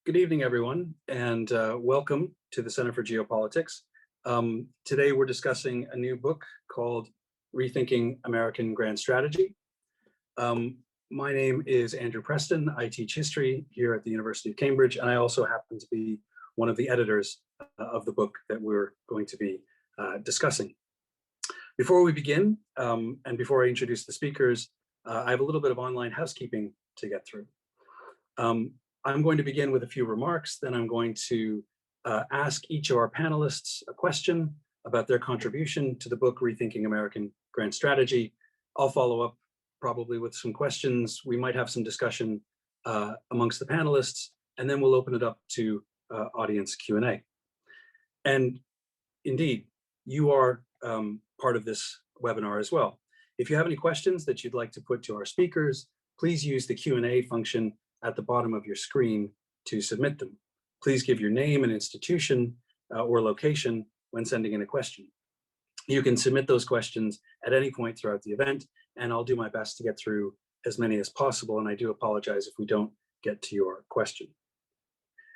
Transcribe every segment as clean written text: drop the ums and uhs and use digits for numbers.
Good evening, everyone, and welcome to the Center for Geopolitics. Today, we're discussing a new book called Rethinking American Grand Strategy. My name is Andrew Preston. I teach history here at the University of Cambridge, and I also happen to be one of the editors of the book that we're going to be discussing. Before we begin, and before I introduce the speakers, I have a little bit of online housekeeping to get through. I'm going to begin with a few remarks, then I'm going to ask each of our panelists a question about their contribution to the book, Rethinking American Grand Strategy. I'll follow up probably with some questions. We might have some discussion amongst the panelists, and then we'll open it up to audience Q&A. And indeed, you are part of this webinar as well. If you have any questions that you'd like to put to our speakers, please use the Q&A function at the bottom of your screen to submit them. Please give your name and institution or location when sending in a question. You can submit those questions at any point throughout the event, and I'll do my best to get through as many as possible, and I do apologize if we don't get to your question.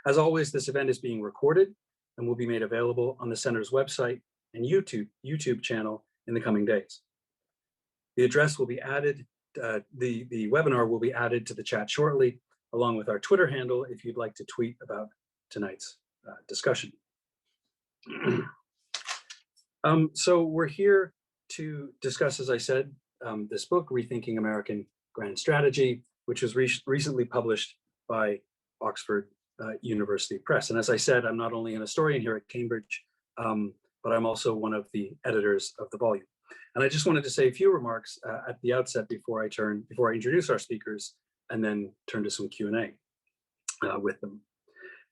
As always, this event is being recorded and will be made available on the Center's website and YouTube channel in the coming days. The address will be added, the webinar will be added to the chat shortly, along with our Twitter handle if you'd like to tweet about tonight's discussion. So we're here to discuss, as I said, this book, Rethinking American Grand Strategy, which was recently published by Oxford University Press. And as I said, I'm not only an historian here at Cambridge, but I'm also one of the editors of the volume. And I just wanted to say a few remarks at the outset before I introduce our speakers, and then turn to some Q&A with them.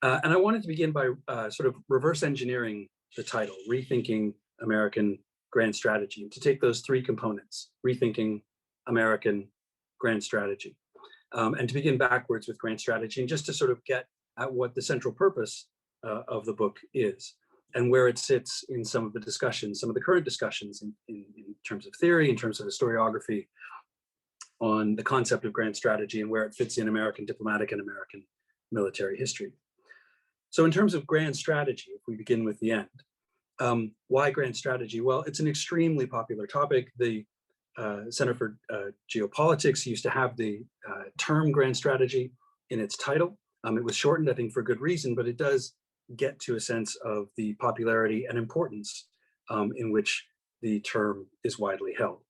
And I wanted to begin by sort of reverse engineering the title, Rethinking American Grand Strategy, to take those three components, Rethinking American Grand Strategy, and to begin backwards with Grand Strategy, and just to sort of get at what the central purpose of the book is, and where it sits in some of the discussions, some of the current discussions in terms of theory, in terms of historiography, on the concept of grand strategy and where it fits in American diplomatic and American military history. So in terms of grand strategy, if we begin with the end, why grand strategy? Well, it's an extremely popular topic. The Center for Geopolitics used to have the term grand strategy in its title. It was shortened, I think, for good reason, but it does get to a sense of the popularity and importance in which the term is widely held.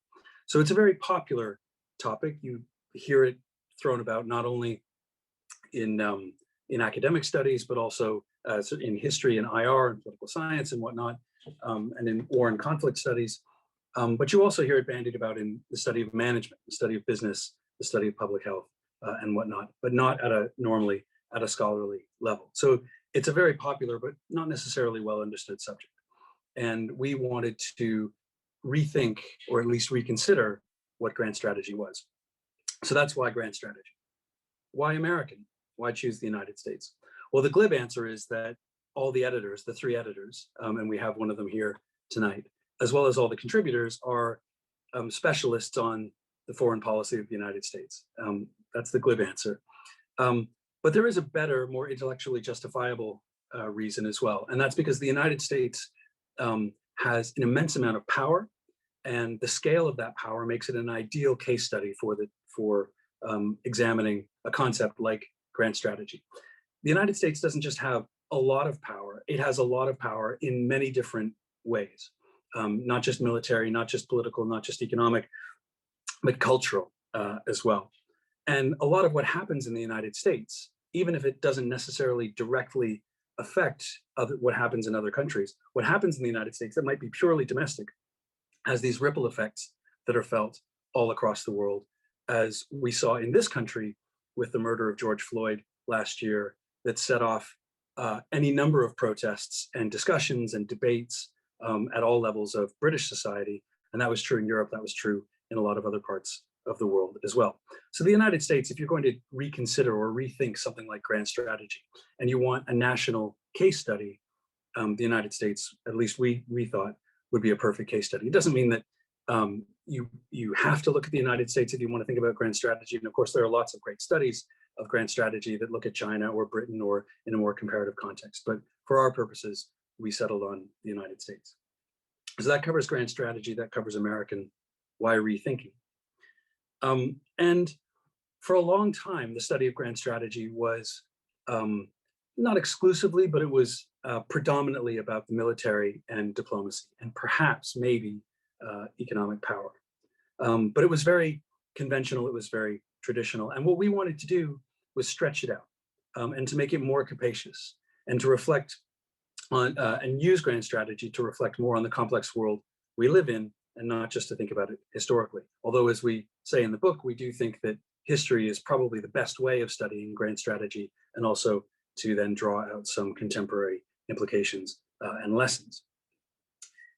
So it's a very popular topic. You hear it thrown about not only in academic studies, but also in history and IR and political science and whatnot, and in war and conflict studies. But you also hear it bandied about in the study of management, the study of business, the study of public health and whatnot, but not normally at a scholarly level. So it's a very popular, but not necessarily well understood subject. And we wanted to rethink, or at least reconsider, what grand strategy was. So that's why grand strategy. Why American? Why choose the United States? Well, the glib answer is that all the editors, the three editors, and we have one of them here tonight, as well as all the contributors, are specialists on the foreign policy of the United States. That's the glib answer. But there is a better, more intellectually justifiable reason as well. And that's because the United States has an immense amount of power, and the scale of that power makes it an ideal case study for examining a concept like grand strategy. The United States doesn't just have a lot of power, it has a lot of power in many different ways, not just military, not just political, not just economic, but cultural as well. And a lot of what happens in the United States, even if it doesn't necessarily directly affect what happens in other countries, what happens in the United States that might be purely domestic has these ripple effects that are felt all across the world, as we saw in this country with the murder of George Floyd last year, that set off any number of protests and discussions and debates at all levels of British society. And that was true in Europe, that was true in a lot of other parts of the world as well. So the United States, if you're going to reconsider or rethink something like grand strategy, and you want a national case study, the United States, at least we thought, would be a perfect case study. It doesn't mean that you have to look at the United States if you want to think about grand strategy. And of course, there are lots of great studies of grand strategy that look at China or Britain or in a more comparative context. But for our purposes, we settled on the United States. So that covers grand strategy, that covers American. Why rethinking? And for a long time, the study of grand strategy was not exclusively, but it was predominantly about the military and diplomacy, and perhaps maybe economic power. But it was very conventional, it was very traditional. And what we wanted to do was stretch it out and to make it more capacious and to reflect on and use grand strategy to reflect more on the complex world we live in and not just to think about it historically. Although, as we say in the book, we do think that history is probably the best way of studying grand strategy and also to then draw out some contemporary implications and lessons.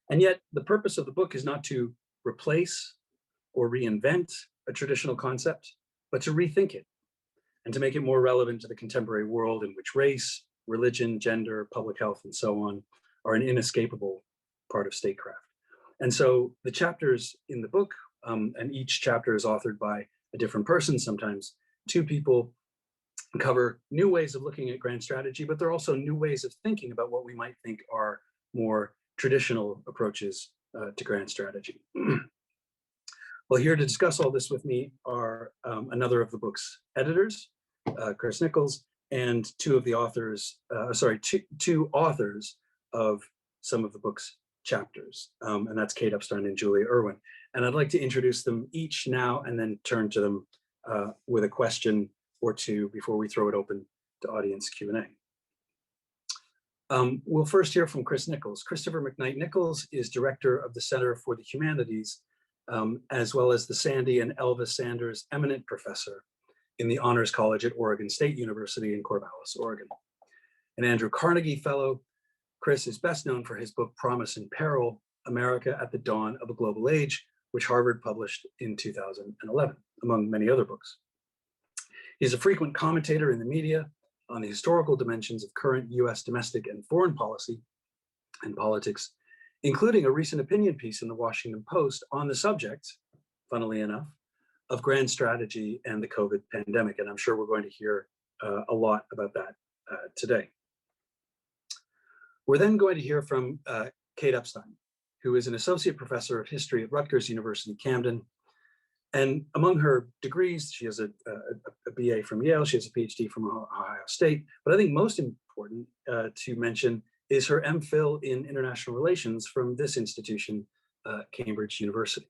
And yet the purpose of the book is not to replace or reinvent a traditional concept, but to rethink it and to make it more relevant to the contemporary world in which race, religion, gender, public health, and so on are an inescapable part of statecraft. And so the chapters in the book, and each chapter is authored by a different person, sometimes two people, cover new ways of looking at grand strategy, but they're also new ways of thinking about what we might think are more traditional approaches to grand strategy. Well, here to discuss all this with me are another of the book's editors, Chris Nichols, and two of the authors, two authors of some of the book's chapters, and that's Kate Epstein and Julia Irwin. And I'd like to introduce them each now and then turn to them with a question or two before we throw it open to audience Q&A. We'll first hear from Chris Nichols. Christopher McKnight Nichols is director of the Center for the Humanities, as well as the Sandy and Elvis Sanders Eminent Professor in the Honors College at Oregon State University in Corvallis, Oregon. An Andrew Carnegie Fellow, Chris is best known for his book Promise and Peril, America at the Dawn of a Global Age, which Harvard published in 2011, among many other books. He's a frequent commentator in the media on the historical dimensions of current US domestic and foreign policy and politics, including a recent opinion piece in the Washington Post on the subject, funnily enough, of grand strategy and the COVID pandemic. And I'm sure we're going to hear a lot about that today. We're then going to hear from Kate Epstein, who is an associate professor of history at Rutgers University, Camden. And among her degrees, she has a BA from Yale, she has a PhD from Ohio State, but I think most important to mention is her MPhil in international relations from this institution, Cambridge University.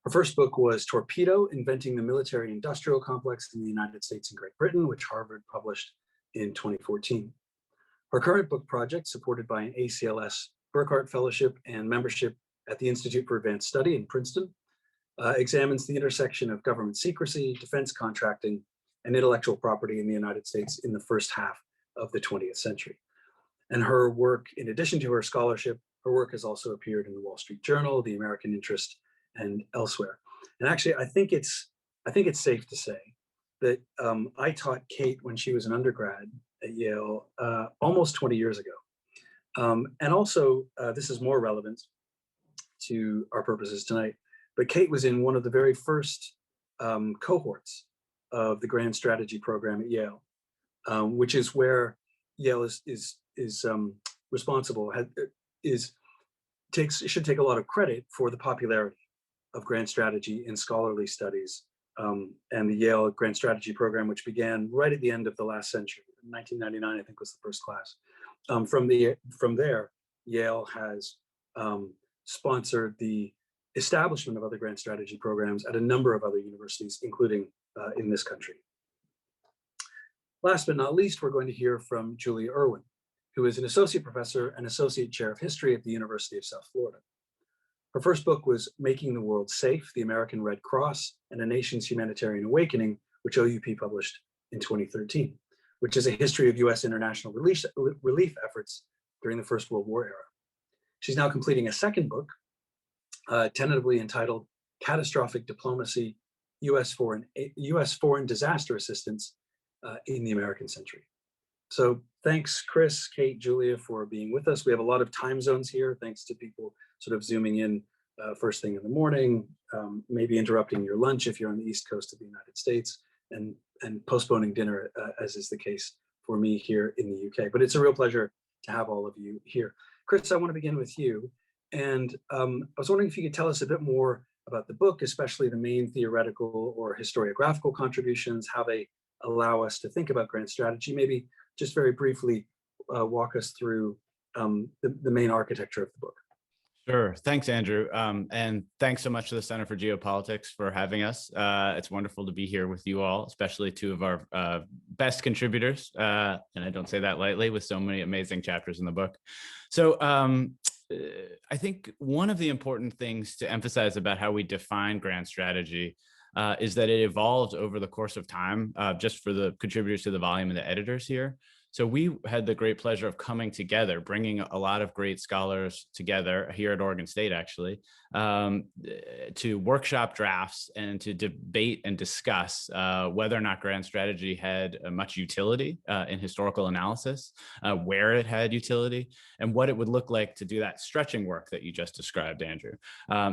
Her first book was Torpedo, Inventing the Military-Industrial Complex in the United States and Great Britain, which Harvard published in 2014. Her current book project, supported by an ACLS Burkhardt Fellowship and membership at the Institute for Advanced Study in Princeton, examines the intersection of government secrecy, defense contracting, and intellectual property in the United States in the first half of the 20th century. And her work, in addition to her scholarship, her work has also appeared in the Wall Street Journal, the American Interest, and elsewhere. And actually, I think it's safe to say that I taught Kate when she was an undergrad at Yale almost 20 years ago. And also, this is more relevant to our purposes tonight, but Kate was in one of the very first cohorts of the Grand Strategy program at Yale, which is where Yale is responsible, should take a lot of credit for the popularity of grand strategy in scholarly studies, and the Yale Grand Strategy program, which began right at the end of the last century. 1999, I think, was the first class. From there, Yale has sponsored the establishment of other grand strategy programs at a number of other universities, including in this country. Last but not least, we're going to hear from Julia Irwin, who is an associate professor and associate chair of history at the University of South Florida. Her first book was Making the World Safe, the American Red Cross and a Nation's Humanitarian Awakening, which OUP published in 2013, which is a history of US international relief efforts during the First World War era. She's now completing a second book, tentatively entitled Catastrophic Diplomacy, US Foreign Disaster Assistance in the American Century. So thanks, Chris, Kate, Julia, for being with us. We have a lot of time zones here, thanks to people sort of zooming in first thing in the morning, maybe interrupting your lunch if you're on the East Coast of the United States. and postponing dinner, as is the case for me here in the UK. But it's a real pleasure to have all of you here. Chris, I want to begin with you. And I was wondering if you could tell us a bit more about the book, especially the main theoretical or historiographical contributions, how they allow us to think about grand strategy. Maybe just very briefly walk us through the main architecture of the book. Sure. Thanks, Andrew. And thanks so much to the Center for Geopolitics for having us. It's wonderful to be here with you all, especially two of our best contributors. And I don't say that lightly, with so many amazing chapters in the book. So I think one of the important things to emphasize about how we define grand strategy is that it evolved over the course of time, just for the contributors to the volume and the editors here. So we had the great pleasure of coming together, bringing a lot of great scholars together here at Oregon State, actually, to workshop drafts and to debate and discuss whether or not grand strategy had much utility in historical analysis, where it had utility, and what it would look like to do that stretching work that you just described, Andrew.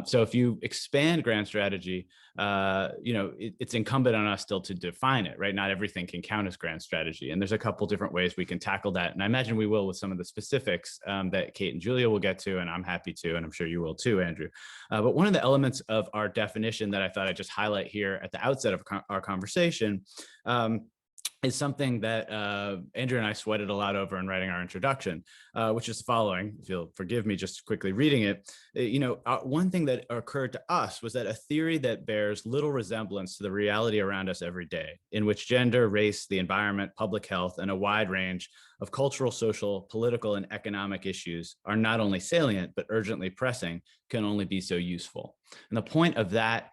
So if you expand grand strategy, it's incumbent on us still to define it, right? Not everything can count as grand strategy. And there's a couple different ways we can tackle that. And I imagine we will with some of the specifics that Kate and Julia will get to, and I'm happy to, and I'm sure you will too, Andrew. But one of the elements of our definition that I thought I'd just highlight here at the outset of our conversation is something that Andrew and I sweated a lot over in writing our introduction, which is the following. If you'll forgive me just quickly reading it. One thing that occurred to us was that a theory that bears little resemblance to the reality around us every day, in which gender, race, the environment, public health, and a wide range of cultural, social, political, and economic issues are not only salient, but urgently pressing, can only be so useful. And the point of that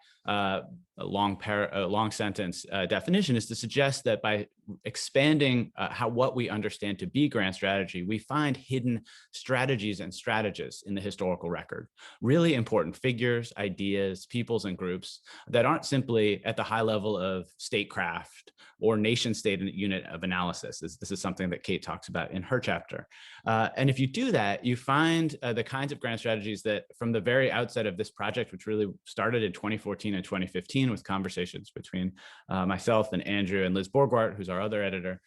long sentence definition is to suggest that by expanding what we understand to be grand strategy, we find hidden strategies and strategists in the historical record, really important figures, ideas, peoples, and groups that aren't simply at the high level of statecraft or nation state unit of analysis. This is something that Kate talks about in her chapter. And if you do that, you find the kinds of grand strategies that from the very outset of this project, which really started in 2014 and 2015 with conversations between myself and Andrew and Liz Borgwart, who's our other editor,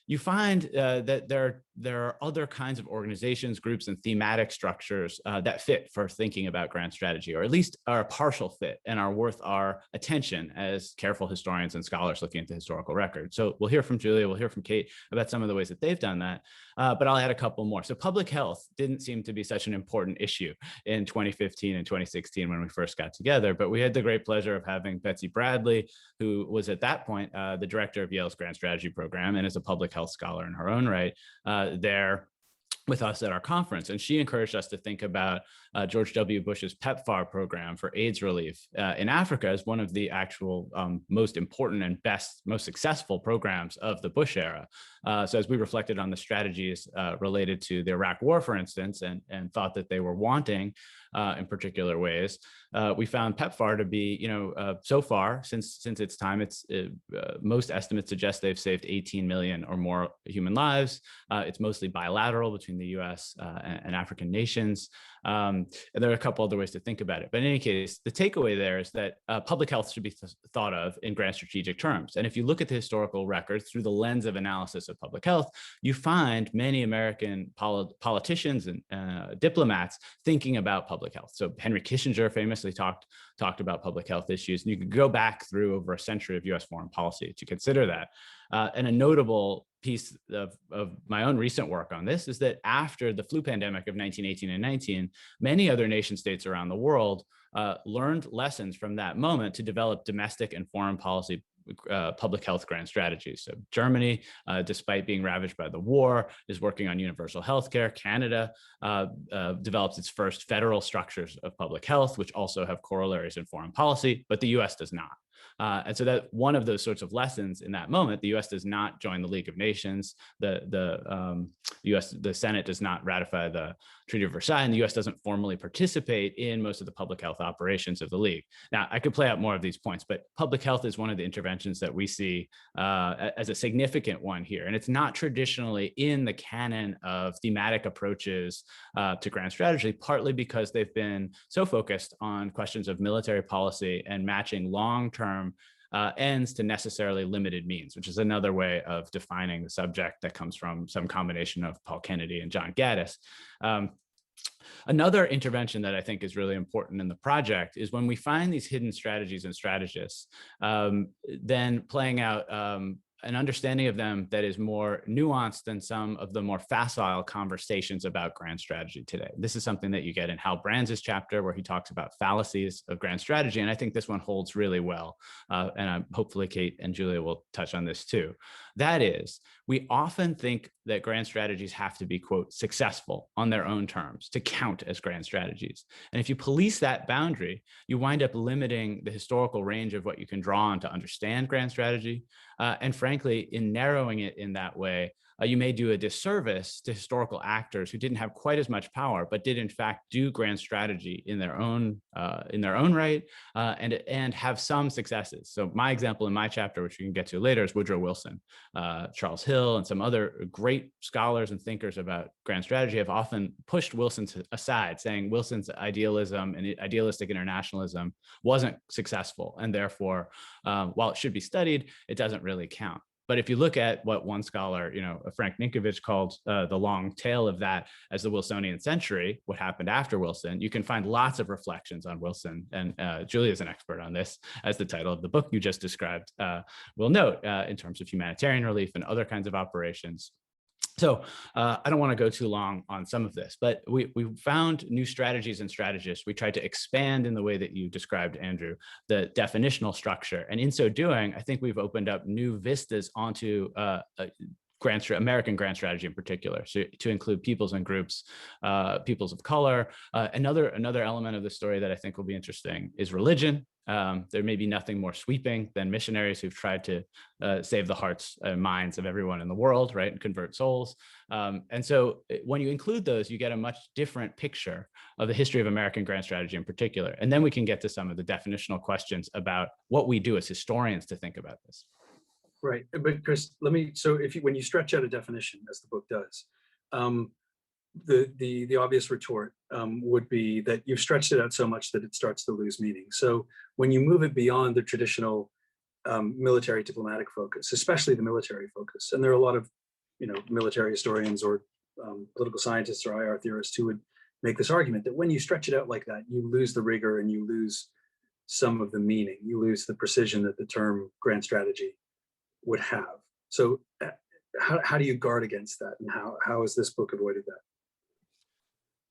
you find that there are other kinds of organizations, groups, and thematic structures that fit for thinking about grand strategy, or at least are a partial fit and are worth our attention as careful historians and scholars looking at the historical record. So we'll hear from Julia, we'll hear from Kate about some of the ways that they've done that, but I'll add a couple more. So public health didn't seem to be such an important issue in 2015 and 2016 when we first got together, but we had the great pleasure of having Betsy Bradley, who was at that point the director of Yale's Grand Strategy program and is a public health scholar in her own right, there with us at our conference. And she encouraged us to think about George W. Bush's PEPFAR program for AIDS relief in Africa as one of the actual most important and most successful programs of the Bush era. So as we reflected on the strategies related to the Iraq War, for instance, and thought that they were wanting in particular ways, we found PEPFAR to be, so far since its time, most estimates suggest they've saved 18 million or more human lives. It's mostly bilateral between the U.S. and African nations. And there are a couple other ways to think about it. But in any case, the takeaway there is that public health should be thought of in grand strategic terms. And if you look at the historical record through the lens of analysis of public health, you find many American politicians and diplomats thinking about public health. So Henry Kissinger famously talked about public health issues. And you could go back through over a century of U.S. foreign policy to consider that. And a notable piece of my own recent work on this is that after the flu pandemic of 1918 and 19, many other nation states around the world learned lessons from that moment to develop domestic and foreign policy public health grand strategies. So Germany, despite being ravaged by the war, is working on universal health care. Canada develops its first federal structures of public health, which also have corollaries in foreign policy, but the US does not. And so that one of those sorts of lessons in that moment, the U.S. does not join the League of Nations. The Senate does not ratify the Treaty of Versailles, and the U.S. doesn't formally participate in most of the public health operations of the League. Now, I could play out more of these points, but public health is one of the interventions that we see as a significant one here. And it's not traditionally in the canon of thematic approaches to grand strategy, partly because they've been so focused on questions of military policy and matching long-term ends to necessarily limited means, which is another way of defining the subject that comes from some combination of Paul Kennedy and John Gaddis. Another intervention that I think is really important in the project is when we find these hidden strategies and strategists, then playing out an understanding of them that is more nuanced than some of the more facile conversations about grand strategy today. This is something that you get in Hal Brands' chapter, where he talks about fallacies of grand strategy. And I think this one holds really well. And hopefully Kate and Julia will touch on this too. That is, we often think that grand strategies have to be, quote, successful on their own terms to count as grand strategies. And if you police that boundary, you wind up limiting the historical range of what you can draw on to understand grand strategy. And frankly, in narrowing it in that way, you may do a disservice to historical actors who didn't have quite as much power, but did in fact do grand strategy in their own right, and have some successes. So my example in my chapter, which we can get to later, is Woodrow Wilson. Charles Hill and some other great scholars and thinkers about grand strategy have often pushed Wilson aside, saying Wilson's idealism and idealistic internationalism wasn't successful, and therefore, while it should be studied, it doesn't really count. But if you look at what one scholar, Frank Ninkovich, called the long tail of that as the Wilsonian century, what happened after Wilson, you can find lots of reflections on Wilson. And Julia is an expert on this, as the title of the book you just described will note, in terms of humanitarian relief and other kinds of operations. So I don't want to go too long on some of this, but we found new strategies and strategists. We tried to expand in the way that you described, Andrew, the definitional structure. And in so doing, I think we've opened up new vistas onto American grand strategy in particular, so to include peoples and groups, peoples of color. Another element of the story that I think will be interesting is religion. There may be nothing more sweeping than missionaries who've tried to save the hearts and minds of everyone in the world, right, and convert souls. And so when you include those, you get a much different picture of the history of American grand strategy in particular. And then we can get to some of the definitional questions about what we do as historians to think about this. Right, but Chris, when you stretch out a definition, as the book does, the obvious retort would be that you've stretched it out so much that it starts to lose meaning. So when you move it beyond the traditional military diplomatic focus, especially the military focus, and there are a lot of military historians or political scientists or IR theorists who would make this argument that when you stretch it out like that, you lose the rigor and you lose some of the meaning, you lose the precision that the term grand strategy would have. So how do you guard against that, and how has this book avoided that?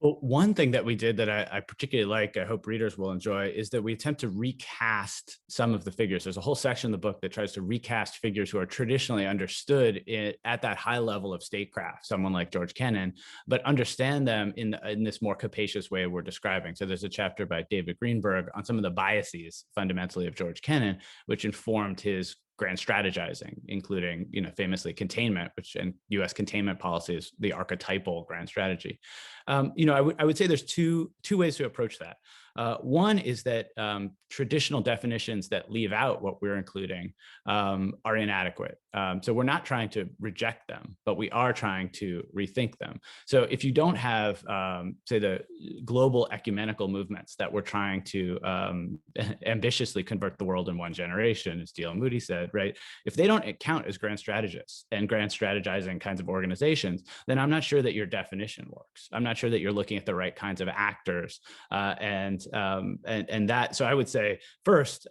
Well, one thing that we did that I particularly like, I hope readers will enjoy, is that we attempt to recast some of the figures. There's a whole section in the book that tries to recast figures who are traditionally understood at that high level of statecraft, someone like George Kennan, but understand them in this more capacious way we're describing. So there's a chapter by David Greenberg on some of the biases fundamentally of George Kennan, which informed his grand strategizing, including, famously containment, which in U.S. containment policy is the archetypal grand strategy. I would say there's two ways to approach that. One is that traditional definitions that leave out what we're including are inadequate. So we're not trying to reject them, but we are trying to rethink them. So if you don't have, say, the global ecumenical movements that we're trying to ambitiously convert the world in one generation, as D.L. Moody said, right? If they don't count as grand strategists and grand strategizing kinds of organizations, then I'm not sure that your definition works. I'm not sure that you're looking at the right kinds of actors and that. So I would say first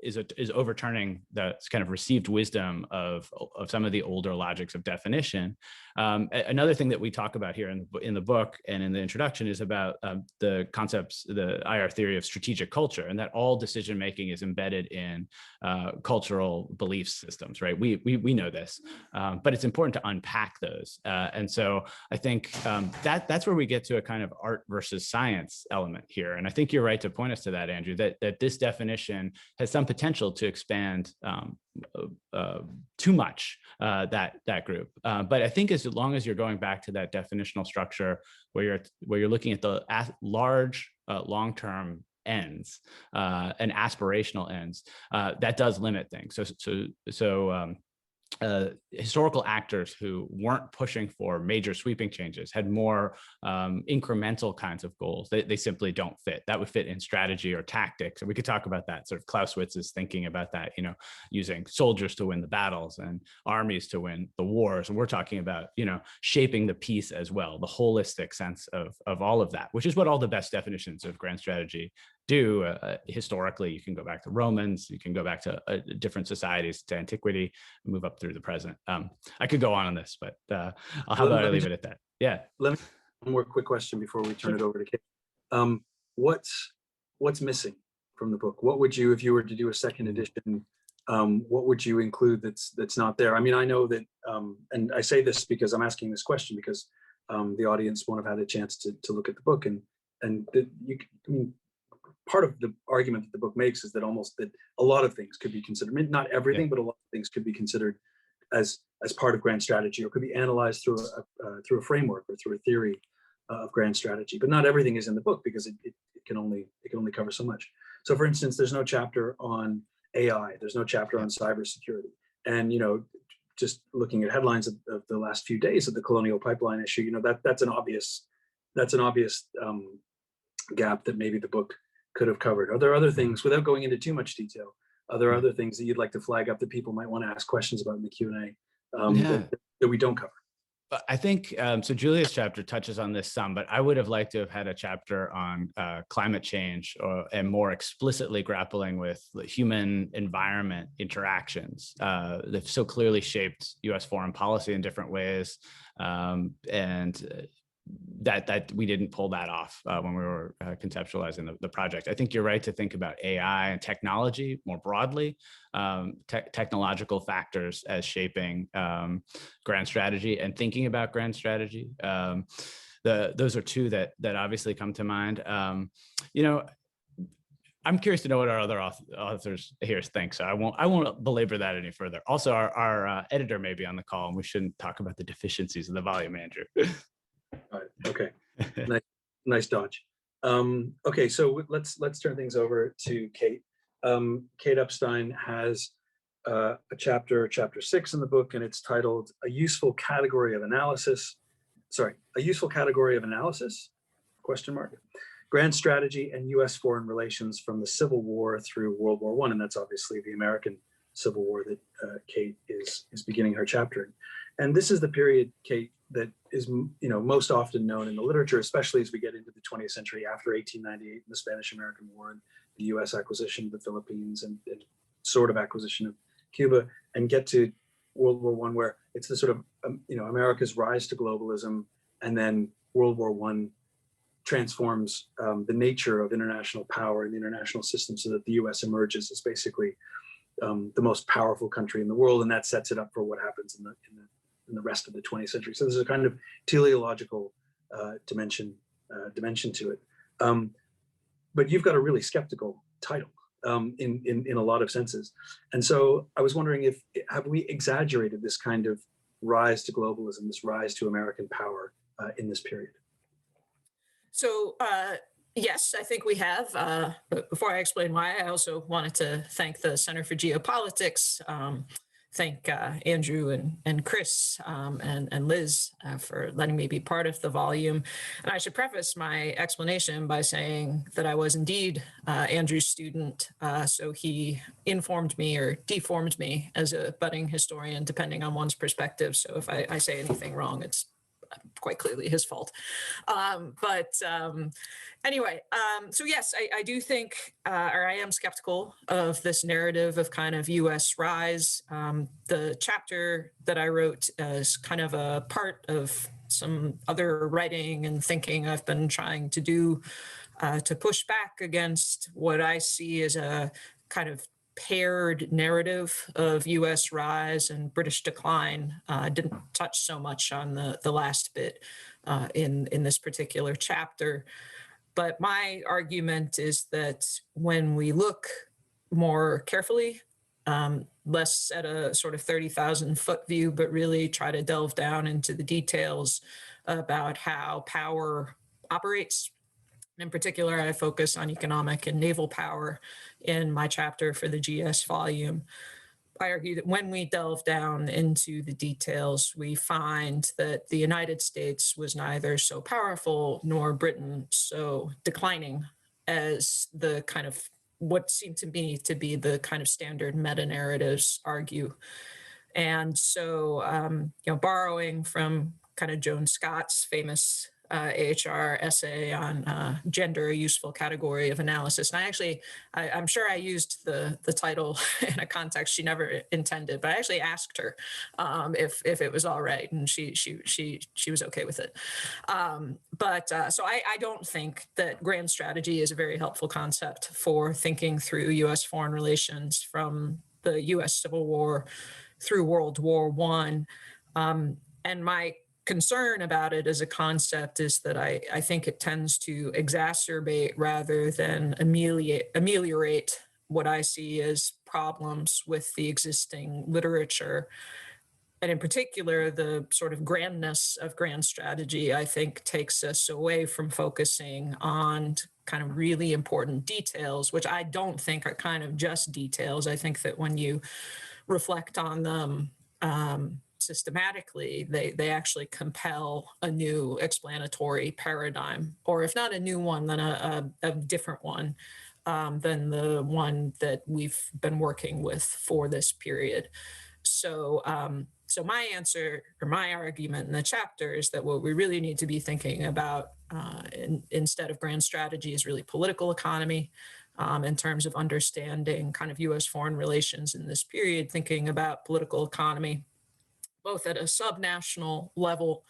is overturning the kind of received wisdom of some of the older logics of definition. Another thing that we talk about here in the book and in the introduction is about the concepts, the IR theory of strategic culture, and that all decision making is embedded in cultural belief systems, right? We know this, but it's important to unpack those. And so I think that's where we get to a kind of art versus science element here. And I think you're right to point us to that, Andrew, that this definition has some potential to expand too much that group. But I think as long as you're going back to that definitional structure where you're looking at the large long-term ends and aspirational ends, that does limit things. So historical actors who weren't pushing for major sweeping changes, had more incremental kinds of goals. They simply don't fit. That would fit in strategy or tactics. And we could talk about that. Sort of Clausewitz is thinking about that, using soldiers to win the battles and armies to win the wars. And we're talking about, shaping the peace as well, the holistic sense of all of that, which is what all the best definitions of grand strategy do. Historically, you can go back to Romans, you can go back to different societies, to antiquity, move up through the present. I could go on this, but how about I leave it at that? Yeah. Let me one more quick question before we turn it over to Kate. What's missing from the book? What would you, if you were to do a second edition, what would you include that's not there? I mean, I know that, and I say this because I'm asking this question because the audience won't have had a chance to look at the book, and part of the argument that the book makes is that a lot of things could be considered, not everything, but a lot of things could be considered as part of grand strategy, or could be analyzed through a framework or through a theory of grand strategy. But not everything is in the book because it can only cover so much. So, for instance, there's no chapter on AI. There's no chapter on cybersecurity. And just looking at headlines of the last few days of the Colonial Pipeline issue, that's an obvious gap that maybe the book could have covered. Are there other things, without going into too much detail, are there other things that you'd like to flag up that people might want to ask questions about in the Q&A that we don't cover? I think, so Julia's chapter touches on this some, but I would have liked to have had a chapter on climate change and more explicitly grappling with the human environment interactions. They've so clearly shaped US foreign policy in different ways. And that we didn't pull that off when we were conceptualizing the project. I think you're right to think about AI and technology more broadly, technological factors as shaping grand strategy and thinking about grand strategy. Those are two that obviously come to mind. I'm curious to know what our other authors here think, so I won't belabor that any further. Also, our editor may be on the call, and we shouldn't talk about the deficiencies of the volume, Andrew. All right. Okay. Nice dodge. Okay, so let's turn things over to Kate. Kate Epstein has a chapter 6 in the book, and it's titled "A Useful Category of Analysis." A useful category of analysis? ? Grand strategy and U.S. foreign relations from the Civil War through World War I, and that's obviously the American Civil War that Kate is beginning her chapter in. And this is the period, Kate, that is most often known in the literature, especially as we get into the 20th century after 1898 and the Spanish-American War and the U.S. acquisition of the Philippines and sort of acquisition of Cuba, and get to World War I, where it's the sort of America's rise to globalism, and then World War I transforms the nature of international power and the international system, so that the U.S. emerges as basically the most powerful country in the world, and that sets it up for what happens in the rest of the 20th century. So there's a kind of teleological dimension to it. But you've got a really skeptical title in a lot of senses, and so I was wondering have we exaggerated this kind of rise to globalism, this rise to American power in this period? So yes, I think we have. But before I explain why, I also wanted to thank the Center for Geopolitics, thank Andrew and Chris and Liz for letting me be part of the volume. And I should preface my explanation by saying that I was indeed Andrew's student, so he informed me or deformed me as a budding historian, depending on one's perspective. So if I say anything wrong, it's quite clearly his fault. Anyway, so yes, I do think, or I am skeptical of this narrative of kind of U.S. rise. The chapter that I wrote is kind of a part of some other writing and thinking I've been trying to do to push back against what I see as a kind of paired narrative of U.S. rise and British decline. Didn't touch so much on the last bit in this particular chapter. But my argument is that when we look more carefully, less at a sort of 30,000 foot view, but really try to delve down into the details about how power operates. In particular, I focus on economic and naval power in my chapter for the GS volume. I argue that when we delve down into the details, we find that the United States was neither so powerful nor Britain so declining as the kind of what seemed to me to be the kind of standard meta-narratives argue. And so, borrowing from kind of Joan Scott's famous AHR essay on gender, a useful category of analysis. And I'm sure I used the title in a context she never intended, but I actually asked her if it was all right, and she was okay with it. So I don't think that grand strategy is a very helpful concept for thinking through U.S. foreign relations from the U.S. Civil War through World War I. And my concern about it as a concept is that I think it tends to exacerbate rather than ameliorate what I see as problems with the existing literature. And in particular, the sort of grandness of grand strategy, I think, takes us away from focusing on kind of really important details, which I don't think are kind of just details. I think that when you reflect on them systematically, they actually compel a new explanatory paradigm, or if not a new one, then a different one than the one that we've been working with for this period. So my answer, or my argument in the chapter, is that what we really need to be thinking about instead of grand strategy is really political economy. In terms of understanding kind of U.S. foreign relations in this period, thinking about political economy, both at a subnational level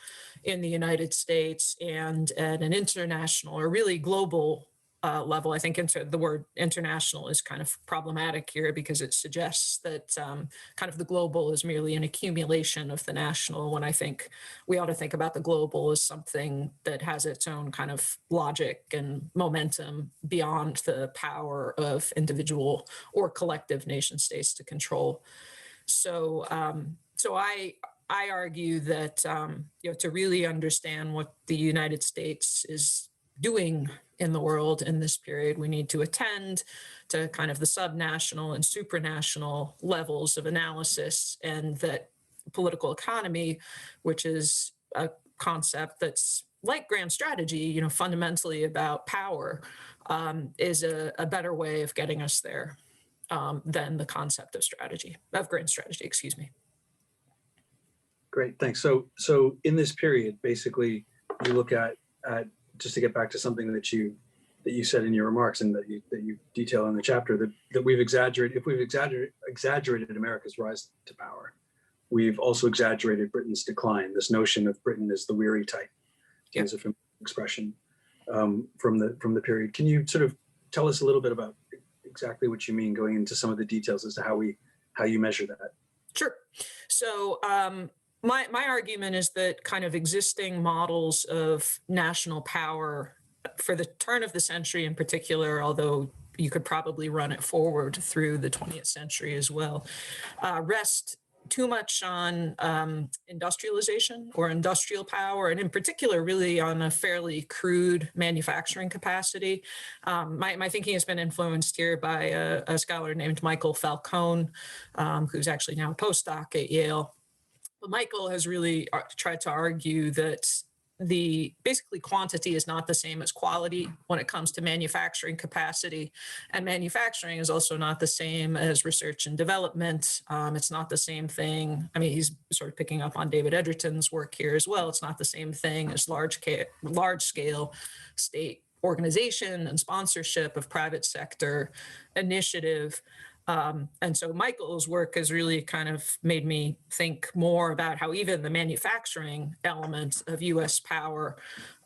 in the United States and at an international or really global level. I think the word international is kind of problematic here because it suggests that kind of the global is merely an accumulation of the national, when I think we ought to think about the global as something that has its own kind of logic and momentum beyond the power of individual or collective nation states to control. So I argue that to really understand what the United States is doing in the world in this period, we need to attend to kind of the subnational and supranational levels of analysis, and that political economy, which is a concept that's like grand strategy, fundamentally about power, is a better way of getting us there than the concept of grand strategy, excuse me. Great, thanks. So in this period, basically, you look at just to get back to something that you said in your remarks and that you detail in the chapter, that we've exaggerated. If we've exaggerated America's rise to power, we've also exaggerated Britain's decline. This notion of Britain as the weary type is a familiar expression from the period. Can you sort of tell us a little bit about exactly what you mean, going into some of the details as to how you measure that? Sure. So my argument is that kind of existing models of national power for the turn of the century in particular, although you could probably run it forward through the 20th century as well, rest too much on industrialization or industrial power, and in particular, really on a fairly crude manufacturing capacity. My thinking has been influenced here by a scholar named Michael Falcone, who's actually now a postdoc at Yale. But Michael has really tried to argue that basically quantity is not the same as quality when it comes to manufacturing capacity, and manufacturing is also not the same as research and development. It's not the same thing. I mean, he's sort of picking up on David Edgerton's work here as well. It's not the same thing as large scale state organization and sponsorship of private sector initiative. And so Michael's work has really kind of made me think more about how even the manufacturing element of U.S. power,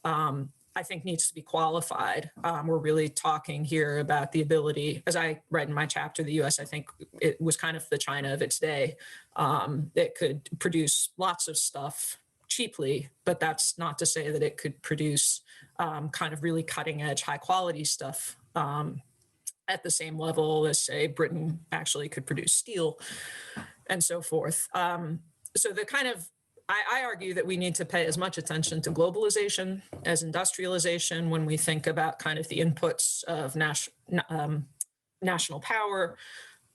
I think, needs to be qualified. We're really talking here about the ability, as I read in my chapter, the U.S., I think it was kind of the China of its day. It could produce lots of stuff cheaply, but that's not to say that it could produce kind of really cutting edge, high quality stuff at the same level as, say, Britain actually could produce steel and so forth. So I argue that we need to pay as much attention to globalization as industrialization when we think about kind of the inputs of national power.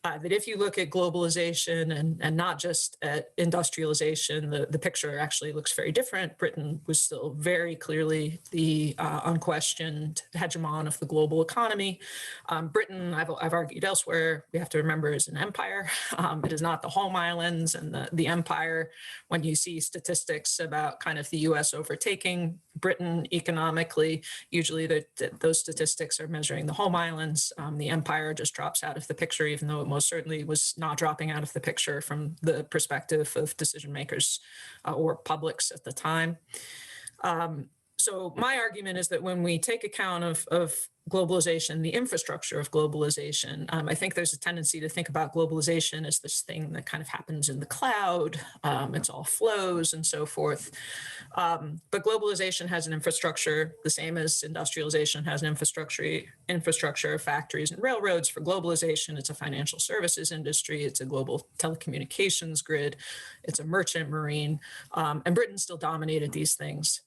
that if you look at globalization and not just at industrialization, the picture actually looks very different. Britain was still very clearly the unquestioned hegemon of the global economy. Britain, I've argued elsewhere, we have to remember, is an empire. It is not the home islands and the empire. When you see statistics about kind of the US overtaking Britain economically, usually those statistics are measuring the home islands. The empire just drops out of the picture, even though it most certainly was not dropping out of the picture from the perspective of decision makers or publics at the time. So my argument is that when we take account of globalization, the infrastructure of globalization, I think there's a tendency to think about globalization as this thing that kind of happens in the cloud. It's all flows and so forth. But globalization has an infrastructure, the same as industrialization has an infrastructure of factories and railroads. For globalization, it's a financial services industry, it's a global telecommunications grid, it's a merchant marine, and Britain still dominated these things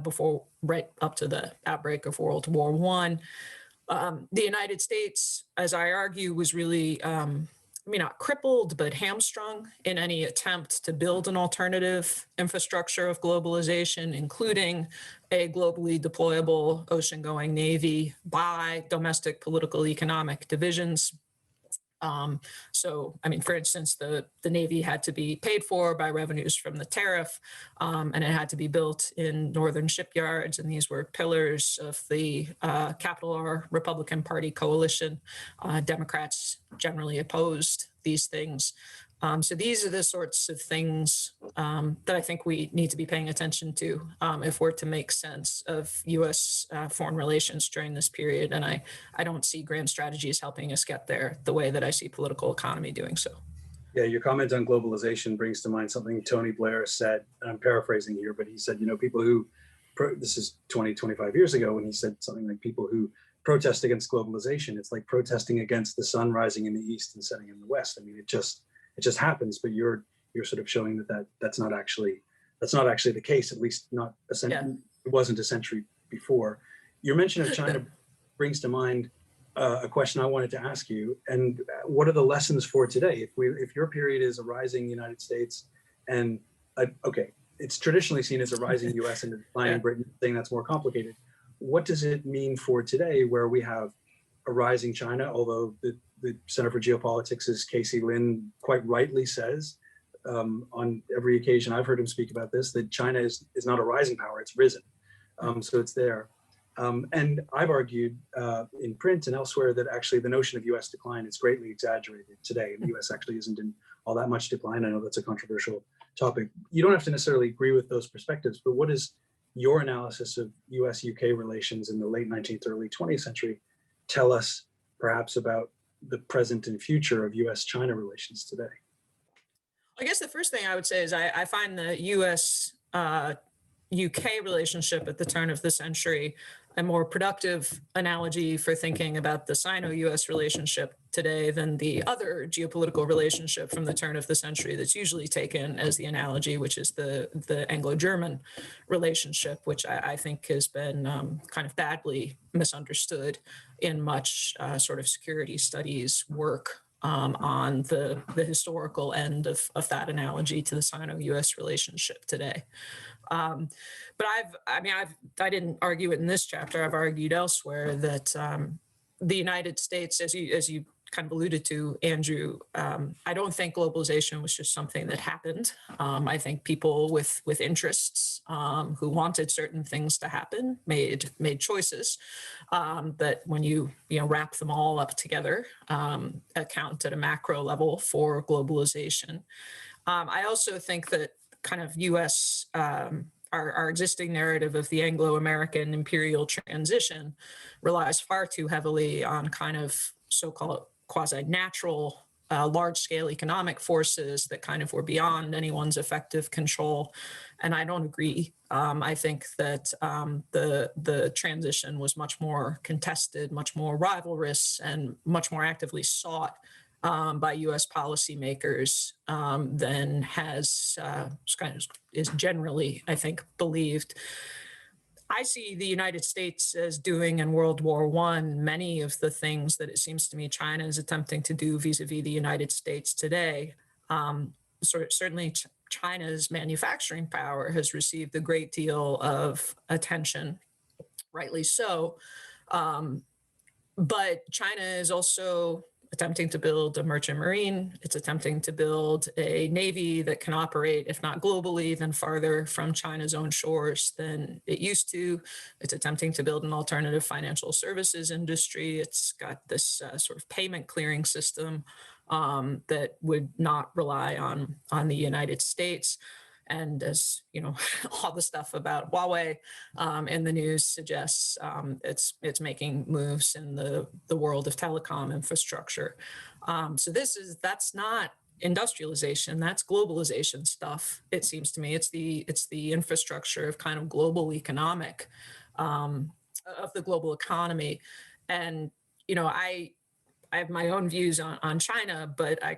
before, right up to the outbreak of World War I. The United States, as I argue, was really, not crippled, but hamstrung in any attempt to build an alternative infrastructure of globalization, including a globally deployable ocean-going Navy by domestic political economic divisions. For instance, the Navy had to be paid for by revenues from the tariff, and it had to be built in northern shipyards. And these were pillars of the capital R Republican Party coalition. Democrats generally opposed these things. So these are the sorts of things that I think we need to be paying attention to if we're to make sense of U.S. Foreign relations during this period. And I don't see grand strategies helping us get there the way that I see political economy doing so. Yeah, your comment on globalization brings to mind something Tony Blair said, and I'm paraphrasing here, but he said, people who, this is 20, 25 years ago, when he said something like people who protest against globalization, it's like protesting against the sun rising in the east and setting in the west. I mean, it just happens, but you're sort of showing that's not actually the case, at least not it wasn't a century before. Your mention of China brings to mind a question I wanted to ask you, and what are the lessons for today? If your period is a rising United States and it's traditionally seen as a rising US and a declining Britain, saying that's more complicated. What does it mean for today, where we have a rising China, although the Center for Geopolitics' Casey Lin quite rightly says on every occasion I've heard him speak about this, that China is not a rising power, it's risen. So it's there. And I've argued in print and elsewhere that actually the notion of US decline is greatly exaggerated today. And the US actually isn't in all that much decline. I know that's a controversial topic. You don't have to necessarily agree with those perspectives, but what is your analysis of US-UK relations in the late 19th, early 20th century tell us perhaps about the present and future of US-China relations today? I guess the first thing I would say is I find the US-UK relationship at the turn of the century a more productive analogy for thinking about the Sino-US relationship today than the other geopolitical relationship from the turn of the century that's usually taken as the analogy, which is the Anglo-German relationship, which I think has been kind of badly misunderstood in much sort of security studies work on the historical end of that analogy to the Sino-US relationship today. But I didn't argue it in this chapter. I've argued elsewhere that the United States, as you kind of alluded to, Andrew, I don't think globalization was just something that happened. I think people with interests who wanted certain things to happen made choices that, when you wrap them all up together, account at a macro level for globalization. I also think that kind of U.S. Our existing narrative of the Anglo-American imperial transition relies far too heavily on kind of so-called quasi-natural large-scale economic forces that kind of were beyond anyone's effective control. And I don't agree. I think that the transition was much more contested, much more rivalrous, and much more actively sought by U.S. policymakers than is generally, I think, believed. I see the United States as doing in World War One many of the things that it seems to me China is attempting to do vis-a-vis the United States today. Certainly, China's manufacturing power has received a great deal of attention, rightly so. But China is also attempting to build a merchant marine. It's attempting to build a navy that can operate, if not globally, then farther from China's own shores than it used to. It's attempting to build an alternative financial services industry. It's got this sort of payment clearing system that would not rely on the United States. And as you know, all the stuff about Huawei in the news suggests, it's making moves in the world of telecom infrastructure. So that's not industrialization, that's globalization stuff. It seems to me it's the infrastructure of kind of global economic of the global economy. And I have my own views on China, but I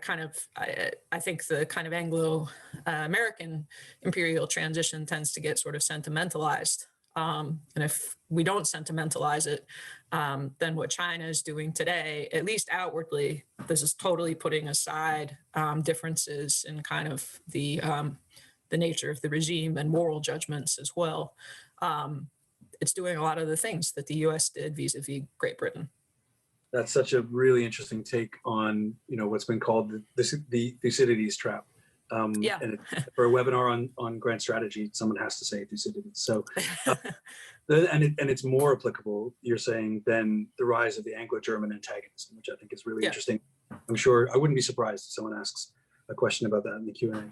think the kind of Anglo-American imperial transition tends to get sort of sentimentalized. And if we don't sentimentalize it, then what China is doing today, at least outwardly, this is totally putting aside differences in kind of the nature of the regime and moral judgments as well. It's doing a lot of the things that the U.S. did vis-a-vis Great Britain. That's such a really interesting take on what's been called the Thucydides trap. Yeah. And for a webinar on grand strategy, someone has to say Thucydides. So, and it's more applicable, you're saying, than the rise of the Anglo-German antagonism, which I think is really interesting. I'm sure I wouldn't be surprised if someone asks a question about that in the Q&A.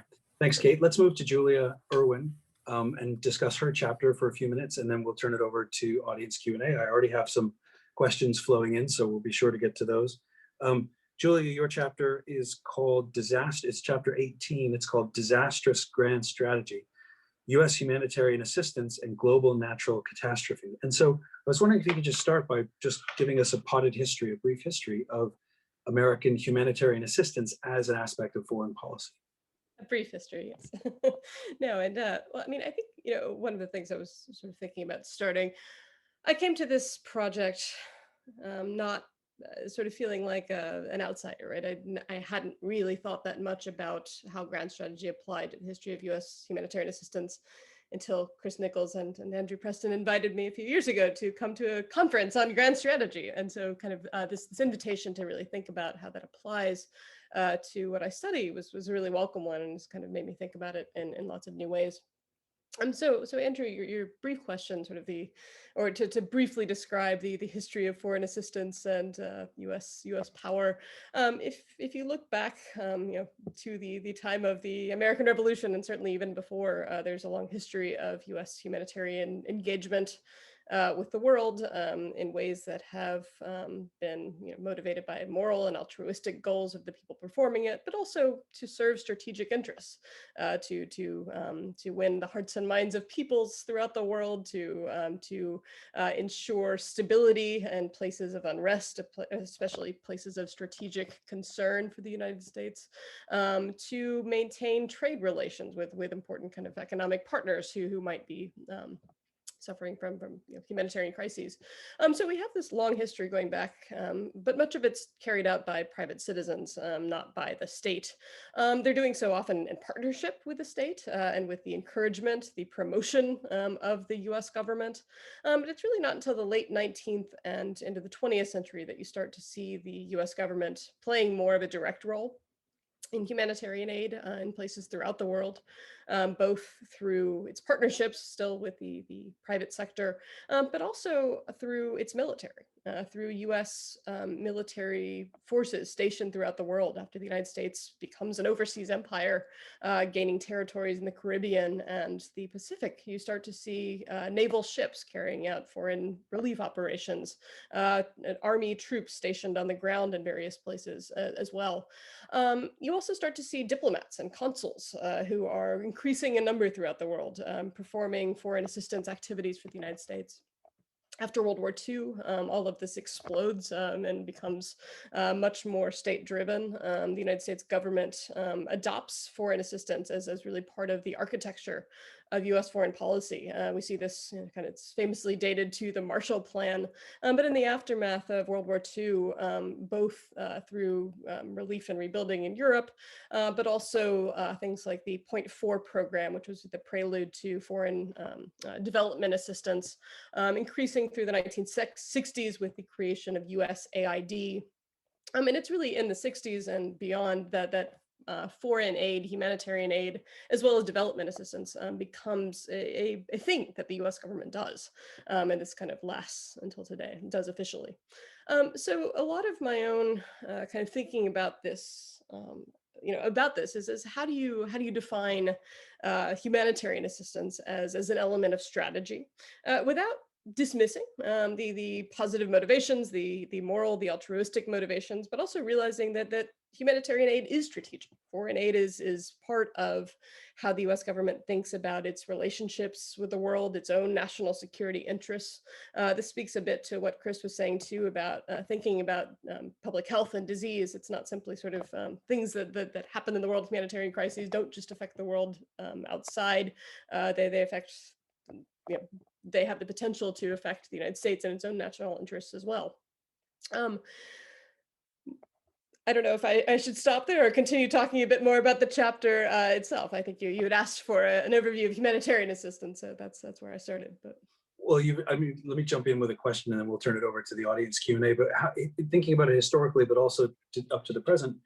Thanks, Kate. Let's move to Julia Irwin and discuss her chapter for a few minutes, and then we'll turn it over to audience Q&A. I already have some questions flowing in, so we'll be sure to get to those. Julia, your chapter is called Disaster. It's chapter 18. It's called Disastrous Grand Strategy, U.S. Humanitarian Assistance and Global Natural Catastrophe. And so I was wondering if you could just start by just giving us a potted history, a brief history of American humanitarian assistance as an aspect of foreign policy. A brief history, yes. No, and well, I mean, I think, one of the things I was sort of thinking about starting, I came to this project not sort of feeling like an outsider, right? I hadn't really thought that much about how grand strategy applied to the history of U.S. humanitarian assistance until Chris Nichols and Andrew Preston invited me a few years ago to come to a conference on grand strategy. And so kind of this invitation to really think about how that applies to what I study was a really welcome one, and it's kind of made me think about it in lots of new ways. So Andrew, your brief question, sort of to briefly describe the history of foreign assistance and U.S. power. If you look back, to the time of the American Revolution, and certainly even before, there's a long history of U.S. humanitarian engagement with the world in ways that have been motivated by moral and altruistic goals of the people performing it, but also to serve strategic interests, to win the hearts and minds of peoples throughout the world, to ensure stability and places of unrest, especially places of strategic concern for the United States, to maintain trade relations with important kind of economic partners who might be suffering from humanitarian crises. So we have this long history going back, but much of it's carried out by private citizens, not by the state. They're doing so often in partnership with the state and with the encouragement, the promotion of the US government. But it's really not until the late 19th and into the 20th century that you start to see the US government playing more of a direct role in humanitarian aid in places throughout the world, both through its partnerships still with the private sector, but also through its military, through US military forces stationed throughout the world after the United States becomes an overseas empire, gaining territories in the Caribbean and the Pacific. You start to see naval ships carrying out foreign relief operations, army troops stationed on the ground in various places as well. You also start to see diplomats and consuls who are increasing in number throughout the world, performing foreign assistance activities for the United States. After World War II, all of this explodes and becomes much more state-driven. The United States government adopts foreign assistance as really part of the architecture US foreign policy. We see this kind of, it's famously dated to the Marshall Plan, but in the aftermath of World War II, both through relief and rebuilding in Europe, but also things like the Point 4 program, which was the prelude to foreign development assistance, increasing through the 1960s with the creation of USAID. And it's really in the 60s and beyond that foreign aid, humanitarian aid, as well as development assistance becomes a thing that the US government does. And this kind of lasts until today, does officially. So a lot of my own kind of thinking about this, about this is how do you define humanitarian assistance as an element of strategy without dismissing the positive motivations, the moral, the altruistic motivations, but also realizing that humanitarian aid is strategic. Foreign aid is part of how the US government thinks about its relationships with the world, its own national security interests. This speaks a bit to what Chris was saying too about thinking about public health and disease. It's not simply sort of things that happen in the world. Humanitarian crises don't just affect the world outside. They affect, they have the potential to affect the United States and its own national interests as well. I don't know if I should stop there or continue talking a bit more about the chapter itself. I think you had asked for an overview of humanitarian assistance, so that's where I started. But well, let me jump in with a question, and then we'll turn it over to the audience Q&A. But thinking about it historically, but also up to the present,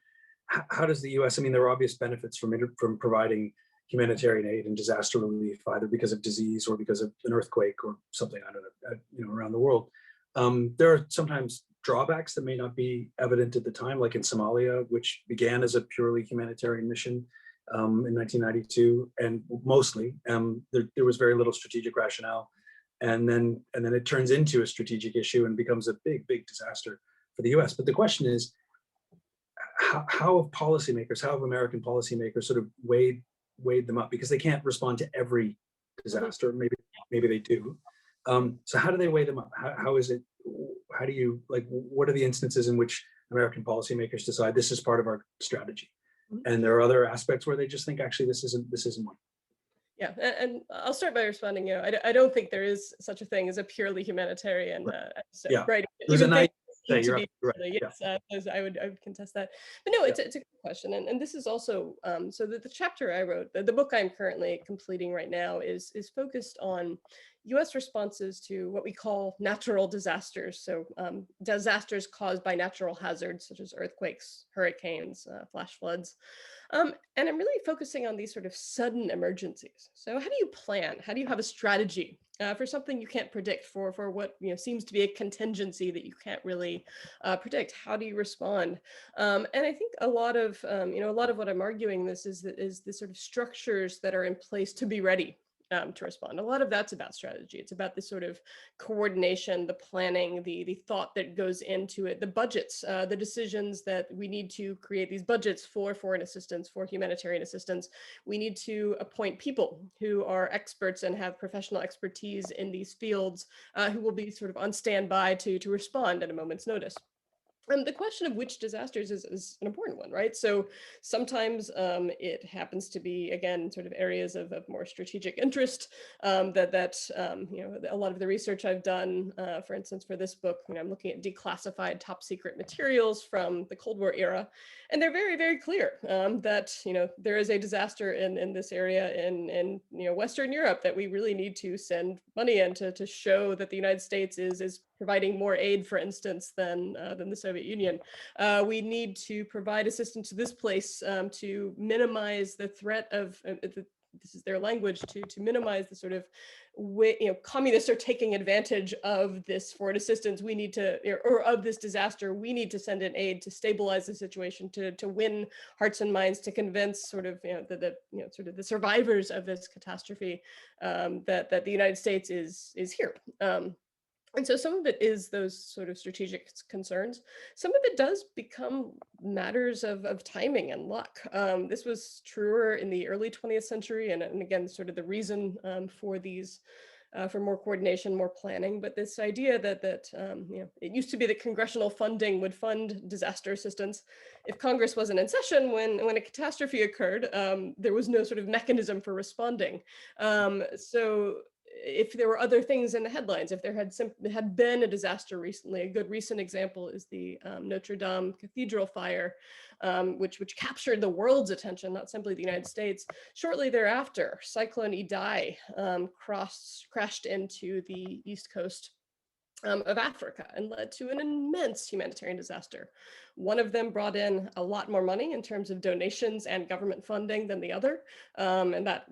how does the U.S. There are obvious benefits from providing humanitarian aid and disaster relief, either because of disease or because of an earthquake or something, I don't know, around the world. There are sometimes drawbacks that may not be evident at the time, like in Somalia, which began as a purely humanitarian mission in 1992, and mostly there was very little strategic rationale, and then it turns into a strategic issue and becomes a big disaster for the U.S. But the question is, how have policymakers, how have American policymakers sort of weighed them up, because they can't respond to every disaster. Maybe they do. So how do they weigh them up? How is it? How do you, what are the instances in which American policymakers decide this is part of our strategy, and there are other aspects where they just think actually this isn't one? Yeah, and I'll start by responding. I don't think there is such a thing as a purely humanitarian episode, yeah. right? There's a nice. You're right. Yes, I would contest that. But no, it's a good question, and this is also so the chapter I wrote, the book I'm currently completing right now is focused on U.S. responses to what we call natural disasters. So disasters caused by natural hazards such as earthquakes, hurricanes, flash floods. And I'm really focusing on these sort of sudden emergencies. So how do you plan? How do you have a strategy for something you can't predict, for what seems to be a contingency that you can't really predict? How do you respond? And I think a lot of what I'm arguing this is the sort of structures that are in place to be ready to respond. A lot of that's about strategy. It's about the sort of coordination, the planning, the thought that goes into it, the budgets, the decisions that we need to create these budgets for foreign assistance, for humanitarian assistance. We need to appoint people who are experts and have professional expertise in these fields, who will be sort of on standby to respond at a moment's notice. And the question of which disasters is an important one, right? So sometimes it happens to be, again, sort of areas of more strategic interest that a lot of the research I've done, for instance, for this book, I'm looking at declassified top secret materials from the Cold War era. And they're very, very clear that, there is a disaster in this area in Western Europe that we really need to send money in to show that the United States is providing more aid, for instance, than the Soviet Union. We need to provide assistance to this place to minimize the threat of, this is their language, to minimize the sort of communists are taking advantage of this foreign assistance. We need to, or of this disaster, we need to send in aid to stabilize the situation, to win hearts and minds, to convince sort of the survivors of this catastrophe that the United States is here. And so some of it is those sort of strategic concerns. Some of it does become matters of timing and luck. This was truer in the early 20th century. And again, sort of the reason for these for more coordination, more planning. But this idea that it used to be that congressional funding would fund disaster assistance. If Congress wasn't in session when a catastrophe occurred, there was no sort of mechanism for responding. So if there were other things in the headlines, if there had been a disaster recently, a good recent example is the Notre Dame Cathedral fire, which captured the world's attention, not simply the United States. Shortly thereafter, Cyclone Idai crashed into the east coast of Africa and led to an immense humanitarian disaster. One of them brought in a lot more money in terms of donations and government funding than the other, and that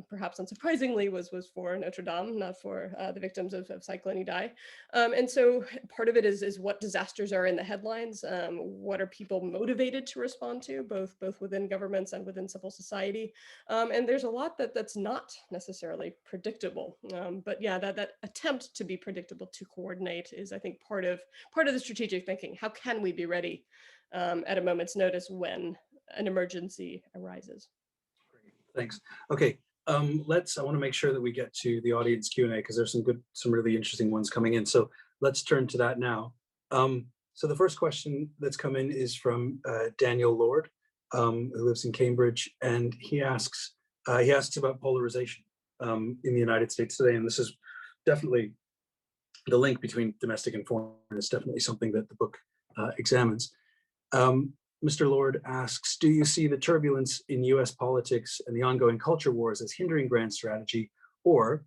perhaps unsurprisingly was for Notre Dame, not for the victims of Cyclone Idai. And so part of it is what disasters are in the headlines, what are people motivated to respond to, both within governments and within civil society. And there's a lot that's not necessarily predictable. But yeah, that attempt to be predictable, to coordinate, is, I think, part of the strategic thinking. How can we be ready at a moment's notice when an emergency arises? Thanks. Okay, I want to make sure that we get to the audience Q&A, because there's some really interesting ones coming in. So let's turn to that now. So the first question that's come in is from Daniel Lord, who lives in Cambridge, and he asks about polarization in the United States today. And this is definitely the link between domestic and foreign. Is definitely something that the book examines. Mr. Lord asks, do you see the turbulence in US politics and the ongoing culture wars as hindering grand strategy, or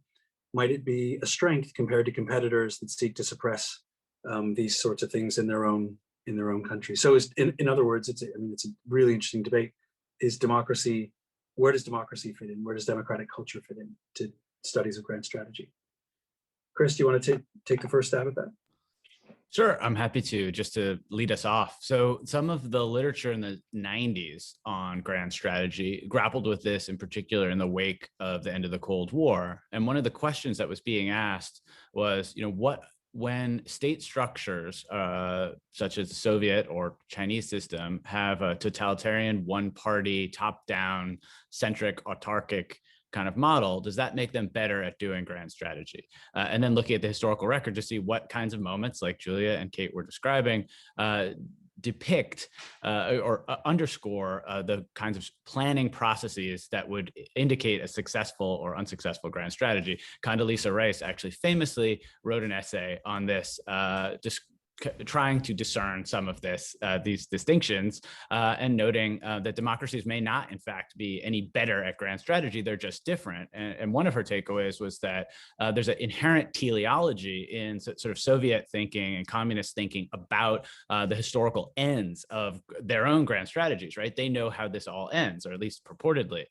might it be a strength compared to competitors that seek to suppress these sorts of things in their own country? So in other words, it's a really interesting debate. Where does democracy fit in? Where does democratic culture fit in to studies of grand strategy? Chris, do you want to take the first stab at that? Sure, I'm happy to, just to lead us off. So some of the literature in the 90s on grand strategy grappled with this, in particular in the wake of the end of the Cold War. And one of the questions that was being asked was, when state structures such as the Soviet or Chinese system have a totalitarian, one-party, top-down, centric, autarkic kind of model, does that make them better at doing grand strategy? And then looking at the historical record to see what kinds of moments, like Julia and Kate were describing, depict or underscore the kinds of planning processes that would indicate a successful or unsuccessful grand strategy. Condoleezza Rice actually famously wrote an essay on this, trying to discern some of these distinctions, and noting that democracies may not, in fact, be any better at grand strategy. They're just different. And one of her takeaways was that there's an inherent teleology in sort of Soviet thinking and communist thinking about the historical ends of their own grand strategies, right? They know how this all ends, or at least purportedly.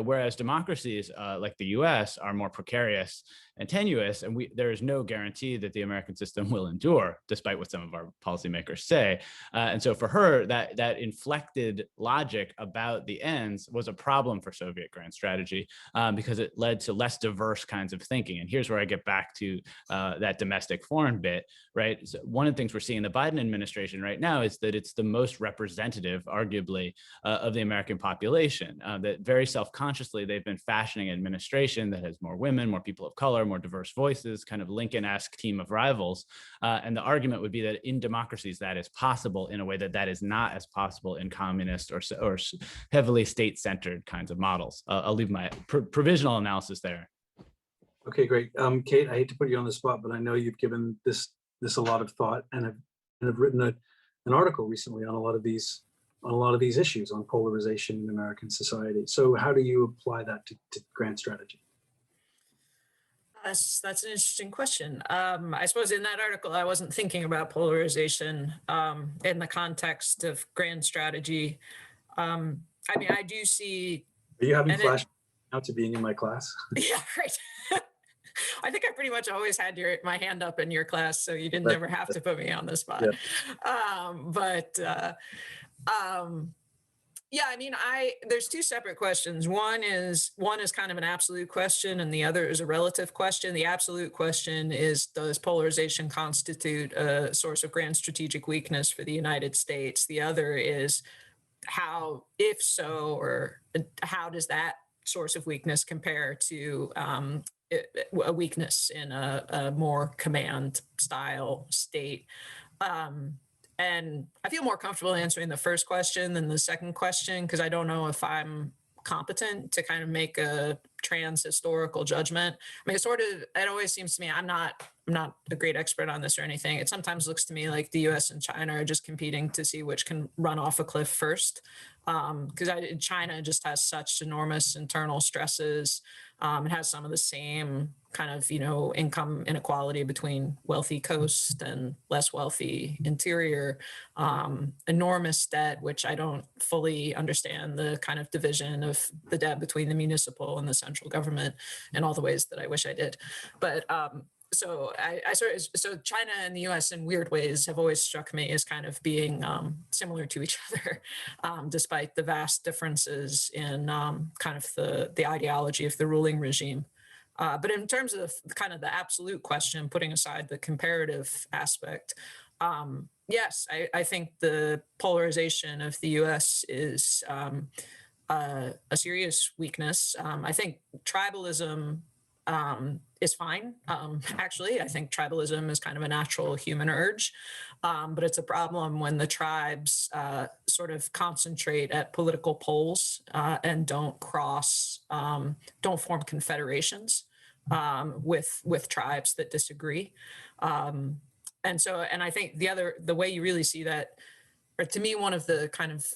Whereas democracies like the US are more precarious and tenuous, and there is no guarantee that the American system will endure, despite what some of our policymakers say. And so for her, that inflected logic about the ends was a problem for Soviet grand strategy, because it led to less diverse kinds of thinking. And here's where I get back to that domestic foreign bit, right? So one of the things we're seeing in the Biden administration right now is that it's the most representative, arguably, of the American population, that very self-consciously they've been fashioning an administration that has more women, more people of color, more diverse voices, kind of Lincoln-esque team of rivals. And the argument would be that in democracies that is possible in a way that is not as possible in communist or heavily state-centered kinds of models. I'll leave my provisional analysis there. Okay, great. Kate, I hate to put you on the spot, but I know you've given this a lot of thought and have written an article recently on a lot of these issues on polarization in American society. So how do you apply that to grand strategy? That's an interesting question. I suppose in that article, I wasn't thinking about polarization in the context of grand strategy. I mean, I do see. Are you having flashbacks now to being in my class? Yeah, right. I think I pretty much always had my hand up in your class, so you didn't ever have to put me on the spot. Yeah. Yeah, I mean, there's two separate questions. One is kind of an absolute question, and the other is a relative question. The absolute question is, does polarization constitute a source of grand strategic weakness for the United States? The other is, how, if so, or how does that source of weakness compare to a weakness in a more command style state. And I feel more comfortable answering the first question than the second question, because I don't know if I'm competent to kind of make a trans historical judgment. I mean, it always seems to me, I'm not a great expert on this or anything. It sometimes looks to me like the US and China are just competing to see which can run off a cliff first. Because China just has such enormous internal stresses. It has some of the same kind of, income inequality between wealthy coast and less wealthy interior, enormous debt, which I don't fully understand the kind of division of the debt between the municipal and the central government in all the ways that I wish I did. But so so China and the U.S. in weird ways have always struck me as kind of being similar to each other, despite the vast differences in kind of the ideology of the ruling regime. But in terms of kind of the absolute question, putting aside the comparative aspect, yes, I think the polarization of the U.S. is a serious weakness. I think tribalism is fine. Actually, I think tribalism is kind of a natural human urge, but it's a problem when the tribes sort of concentrate at political poles and don't form confederations with tribes that disagree. And I think the way you really see that, or to me, one of the kind of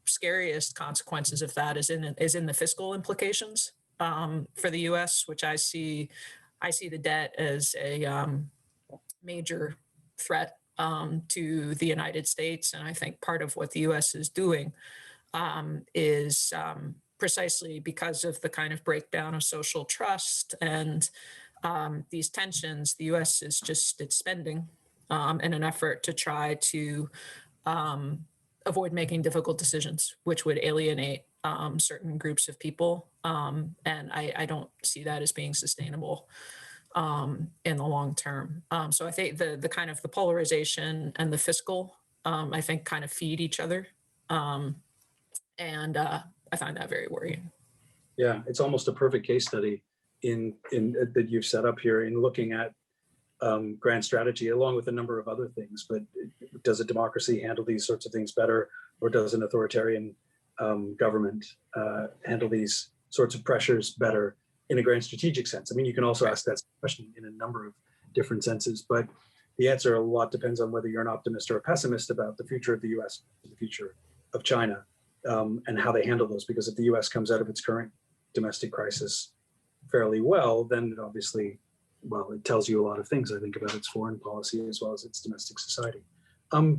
scariest consequences of that is in the fiscal implications for the U.S., which I see the debt as a major threat to the United States. And I think part of what the U.S. is doing is precisely because of the kind of breakdown of social trust and these tensions, the U.S. is it's spending in an effort to try to avoid making difficult decisions, which would alienate certain groups of people. And I don't see that as being sustainable in the long term. So I think the kind of the polarization and the fiscal, I think kind of feed each other. And I find that very worrying. Yeah, it's almost a perfect case study in that you've set up here in looking at grand strategy, along with a number of other things. But does a democracy handle these sorts of things better, or does an authoritarian government handle these sorts of pressures better in a grand strategic sense? I mean, you can also ask that question in a number of different senses, but the answer a lot depends on whether you're an optimist or a pessimist about the future of the US, the future of China, and how they handle those. Because if the US comes out of its current domestic crisis fairly well, then it obviously, well, it tells you a lot of things, I think, about its foreign policy as well as its domestic society.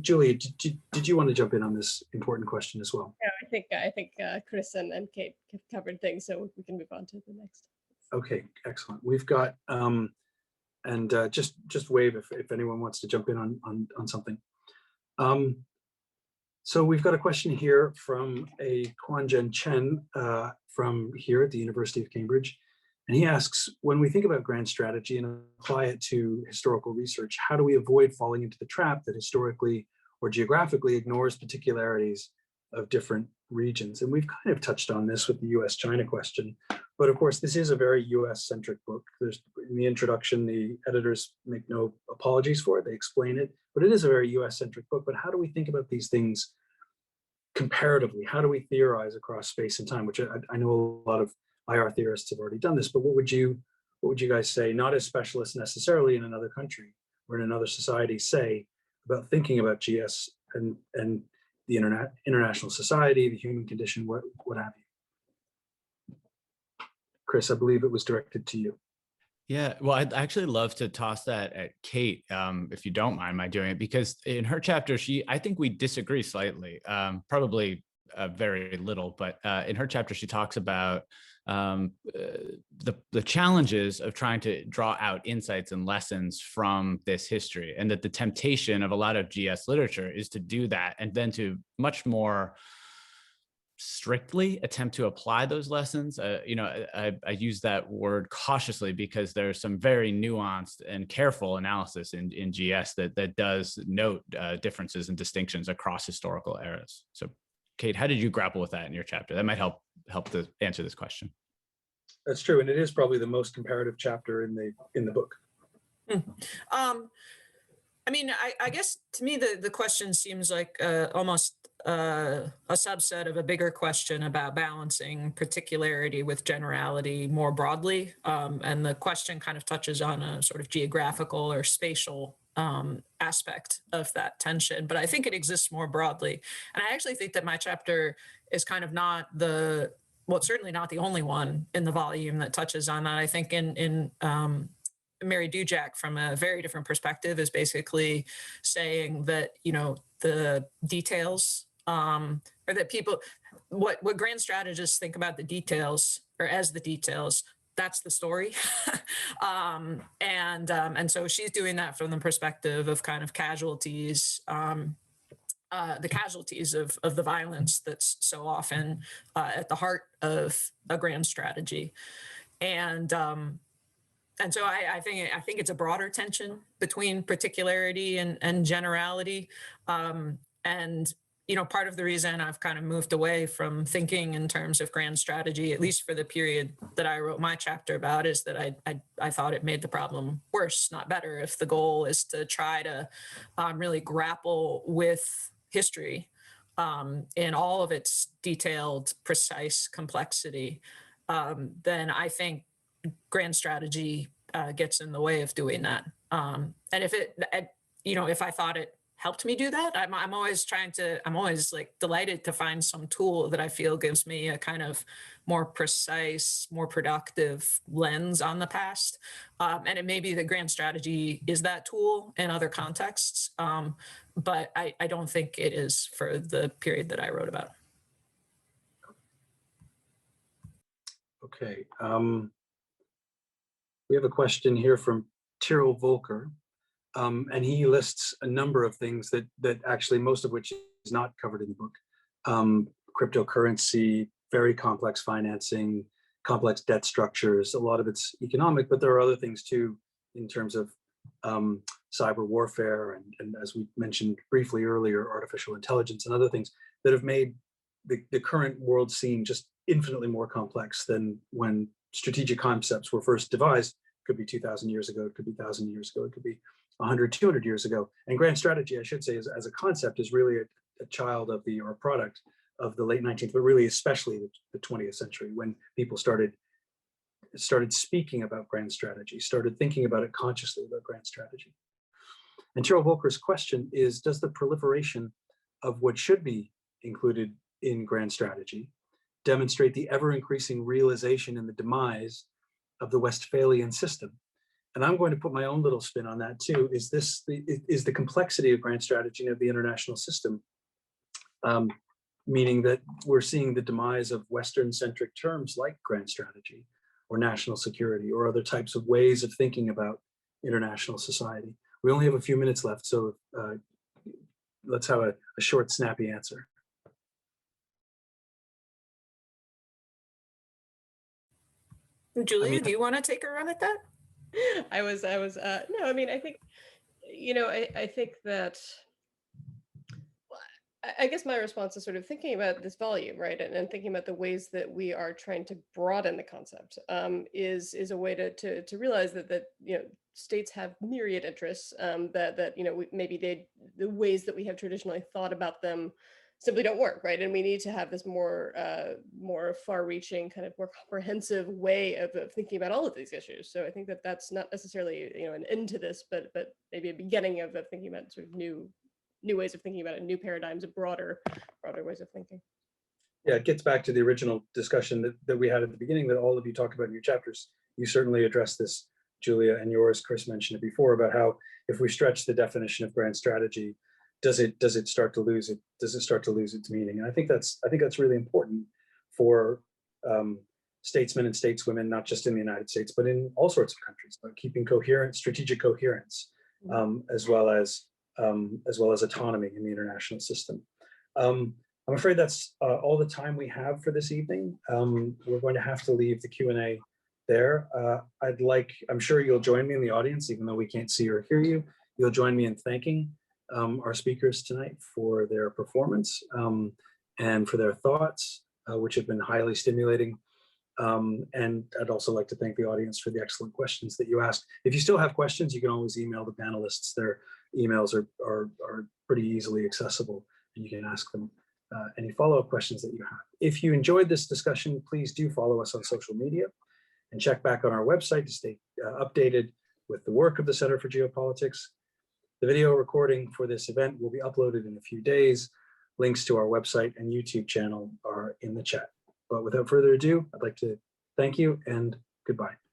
Julia, did you want to jump in on this important question as well? Yeah, I think Chris and Kate have covered things, so we can move on to the next. Okay, excellent. We've got and just wave if anyone wants to jump in on something. So we've got a question here from a Quanzhen Chen from here at the University of Cambridge. And he asks, when we think about grand strategy and apply it to historical research, how do we avoid falling into the trap that historically or geographically ignores particularities of different regions? And we've kind of touched on this with the US-China question. But of course, this is a very US-centric book. There's, in the introduction, the editors make no apologies for it. They explain it. But it is a very US-centric book. But how do we think about these things comparatively? How do we theorize across space and time? Which I know a lot of IR theorists have already done this, but what would you guys say, not as specialists necessarily in another country or in another society, say about thinking about GS and the international society, the human condition, what have you? Chris, I believe it was directed to you. Yeah, well, I'd actually love to toss that at Kate, if you don't mind my doing it, because in her chapter, I think we disagree slightly, probably very little, but in her chapter, she talks about the challenges of trying to draw out insights and lessons from this history, and that the temptation of a lot of GS literature is to do that and then to much more strictly attempt to apply those lessons. I use that word cautiously because there's some very nuanced and careful analysis in GS that does note differences and distinctions across historical eras. So Kate, how did you grapple with that in your chapter? That might help to answer this question. That's true, and it is probably the most comparative chapter in the book. I mean, I guess to me, the question seems like almost a subset of a bigger question about balancing particularity with generality more broadly. And the question kind of touches on a sort of geographical or spatial aspect of that tension, but I think it exists more broadly. And I actually think that my chapter is kind of not well, certainly not the only one in the volume that touches on that. I think in Mary Dujak, from a very different perspective, is basically saying that, you know, the details, or that people, what grand strategists think about the details, or as the details, that's the story. And so she's doing that from the perspective of kind of casualties, the casualties of the violence that's so often at the heart of a grand strategy. And so I think it's a broader tension between particularity and generality. And, you know, part of the reason I've kind of moved away from thinking in terms of grand strategy, at least for the period that I wrote my chapter about, is that I thought it made the problem worse, not better, if the goal is to try to really grapple with history in all of its detailed, precise complexity. Then I think grand strategy gets in the way of doing that. And if if I thought it helped me do that, I'm always like delighted to find some tool that I feel gives me a kind of more precise, more productive lens on the past. And it may be that grand strategy is that tool in other contexts, but I don't think it is for the period that I wrote about. Okay. We have a question here from Tyrrell Volker, and he lists a number of things that actually, most of which is not covered in the book. Cryptocurrency, very complex financing, complex debt structures. A lot of it's economic, but there are other things too in terms of cyber warfare and as we mentioned briefly earlier, artificial intelligence and other things that have made the current world scene just infinitely more complex than when strategic concepts were first devised. It could be 2,000 years ago, it could be 1,000 years ago, it could be 100, 200 years ago. And grand strategy, I should say, as a concept, is really a child of or a product of the late 19th, but really especially the 20th century, when people started speaking about grand strategy, started thinking about it consciously about grand strategy. And Tyrrell Volker's question is, does the proliferation of what should be included in grand strategy demonstrate the ever-increasing realization and the demise of the Westphalian system? And I'm going to put my own little spin on that too. Is the complexity of grand strategy and of the international system, meaning that we're seeing the demise of Western-centric terms like grand strategy or national security or other types of ways of thinking about international society? We only have a few minutes left, so let's have a short, snappy answer. Julia, do you want to take a run at that? No, I mean, I think, you know, I think that, I guess my response is sort of thinking about this volume, right? And thinking about the ways that we are trying to broaden the concept is a way to realize that, you know, states have myriad interests, that you know, maybe the ways that we have traditionally thought about them simply don't work, right? And we need to have this more far-reaching, kind of more comprehensive way of thinking about all of these issues. So I think that that's not necessarily, you know, an end to this, but maybe a beginning of thinking about sort of new ways of thinking about it, new paradigms, broader ways of thinking. Yeah, it gets back to the original discussion that we had at the beginning that all of you talk about in your chapters. You certainly addressed this, Julia, and yours, Chris, mentioned it before, about how if we stretch the definition of grand strategy, does it start to lose it? Does it start to lose its meaning? And I think that's really important for statesmen and stateswomen, not just in the United States, but in all sorts of countries, about keeping strategic coherence, as well as autonomy in the international system. I'm afraid that's all the time we have for this evening. We're going to have to leave the Q&A there. I'm sure you'll join me in the audience, even though we can't see or hear you. You'll join me in thanking our speakers tonight for their performance and for their thoughts, which have been highly stimulating. And I'd also like to thank the audience for the excellent questions that you asked. If you still have questions, you can always email the panelists. Their emails are pretty easily accessible, and you can ask them any follow-up questions that you have. If you enjoyed this discussion, please do follow us on social media and check back on our website to stay updated with the work of the Center for Geopolitics. The video recording for this event will be uploaded in a few days. Links to our website and YouTube channel are in the chat. But without further ado, I'd like to thank you and goodbye.